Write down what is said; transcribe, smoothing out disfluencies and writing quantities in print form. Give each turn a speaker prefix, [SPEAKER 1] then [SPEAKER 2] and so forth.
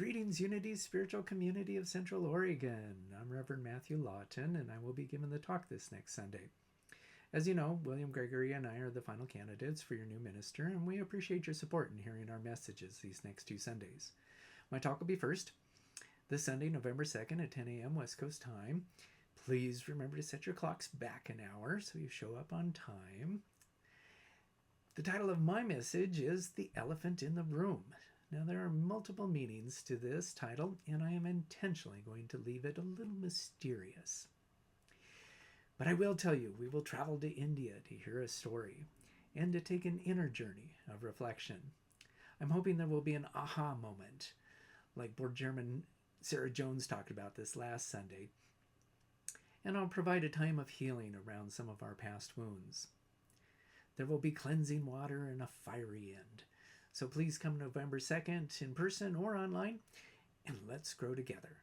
[SPEAKER 1] Greetings, Unity Spiritual Community of Central Oregon. I'm Reverend Matthew Laughton, and I will be giving the talk this next Sunday. As you know, William Gregory and I are the final candidates for your new minister, and we appreciate your support in hearing our messages these next 2 Sundays. My talk will be first, this Sunday, November 2nd at 10 a.m. West Coast time. Please remember to set your clocks back an hour so you show up on time. The title of my message is The Elephant in the Room. Now, there are multiple meanings to this title, and I am intentionally going to leave it a little mysterious. But I will tell you, we will travel to India to hear a story and to take an inner journey of reflection. I'm hoping there will be an aha moment, like board chairman Sarah Jones talked about this last Sunday, and I'll provide a time of healing around some of our past wounds. There will be cleansing water and a fiery end. So please come November 2nd in person or online, and let's grow together.